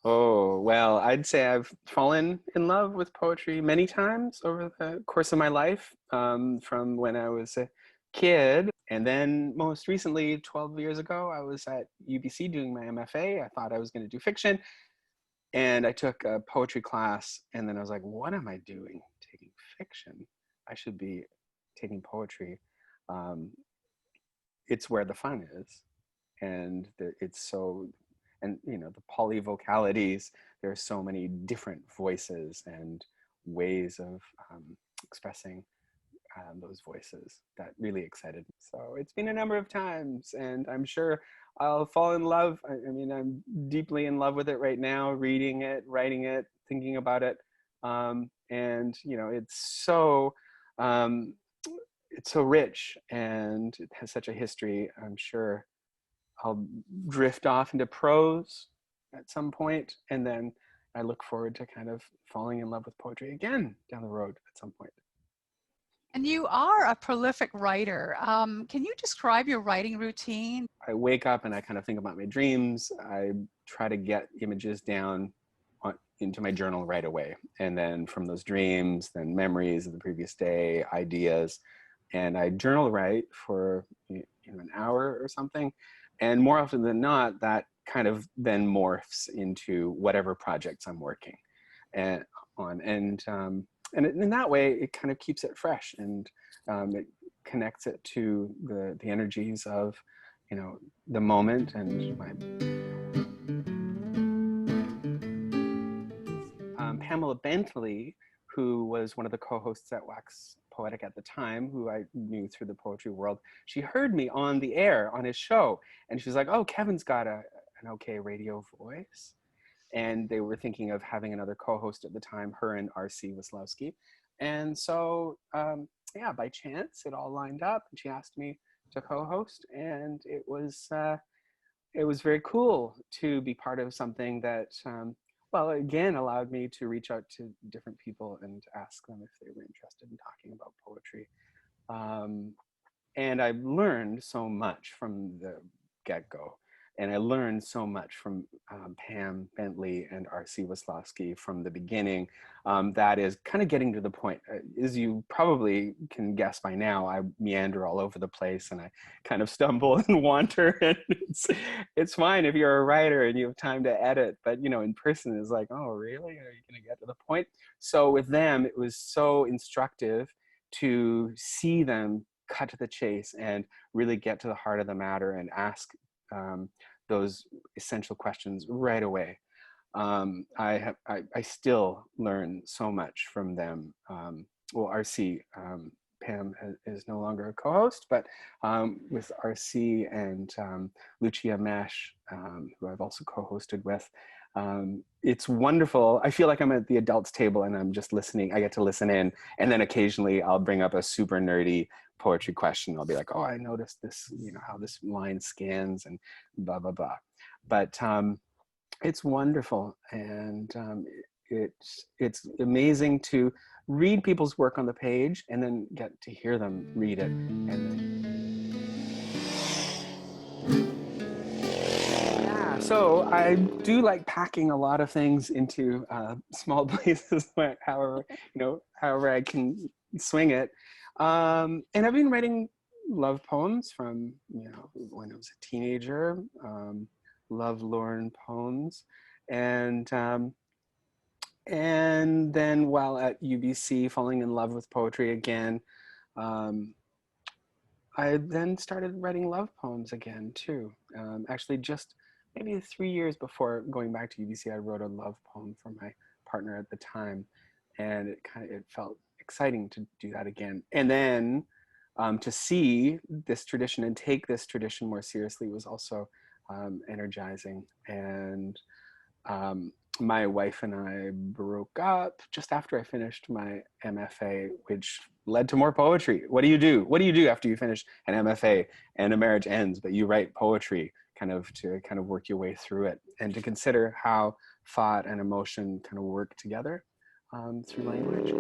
Oh, well, I'd say I've fallen in love with poetry many times over the course of my life, from when I was a kid. And then most recently, 12 years ago, I was at UBC doing my MFA. I thought I was going to do fiction. And I took a poetry class. And then I was like, what am I doing taking fiction? I should be taking poetry. Um, it's where the fun is. And it's so, and the polyvocalities, there are so many different voices and ways of expressing those voices that really excited me. So it's been a number of times, and I'm sure I'll fall in love. I mean, I'm deeply in love with it right now, reading it, writing it, thinking about it. And um, it's so rich, and it has such a history. I'm sure I'll drift off into prose at some point, and then I look forward to kind of falling in love with poetry again down the road at some point. And you are a prolific writer. Can you describe your writing routine? I wake up and I kind of think about my dreams. I try to get images down into my journal right away. And then from those dreams, then memories of the previous day, ideas. And I journal write for an hour or something. And more often than not, that kind of then morphs into whatever projects I'm working on. And in that way, it kind of keeps it fresh, and it connects it to the energies of, the moment. And Pamela Bentley, who was one of the co-hosts at Wax Poetic at the time, who I knew through the poetry world, she heard me on the air on his show, and she was like, "Oh, Kevin's got an okay radio voice." And they were thinking of having another co-host at the time, her and R.C. Wislowski. And so, by chance, it all lined up, and she asked me to co-host, and it was very cool to be part of something that, again, allowed me to reach out to different people and ask them if they were interested in talking about poetry. And I've learned so much from the get-go. And I learned so much from Pam Bentley and R.C. Wislowski from the beginning. That is kind of getting to the point. As you probably can guess by now, I meander all over the place, and I kind of stumble and wander. And it's fine if you're a writer and you have time to edit, but in person it's like, oh, really? Are you going to get to the point? So with them, it was so instructive to see them cut to the chase and really get to the heart of the matter and ask those essential questions right away. I still learn so much from them. RC, Pam is no longer a co-host, but with RC and Lucia Mesh, who I've also co-hosted with, it's wonderful. I feel like I'm at the adults table and I'm just listening. I get to listen in, and then occasionally I'll bring up a super nerdy poetry question. I'll be like, oh, I noticed this, how this line scans and blah, blah, blah. But it's wonderful. And it's amazing to read people's work on the page and then get to hear them read it. And then, so I do like packing a lot of things into small places, however I can swing it. And I've been writing love poems from, when I was a teenager, love-lorn poems. And then while at UBC, falling in love with poetry again, I then started writing love poems again too. Actually, just maybe 3 years before going back to UBC, I wrote a love poem for my partner at the time, and it felt exciting to do that again. And then to see this tradition and take this tradition more seriously was also energizing. And my wife and I broke up just after I finished my MFA, which led to more poetry. What do you do? What do you do after you finish an MFA and a marriage ends, but you write poetry to work your way through it, and to consider how thought and emotion kind of work together through language.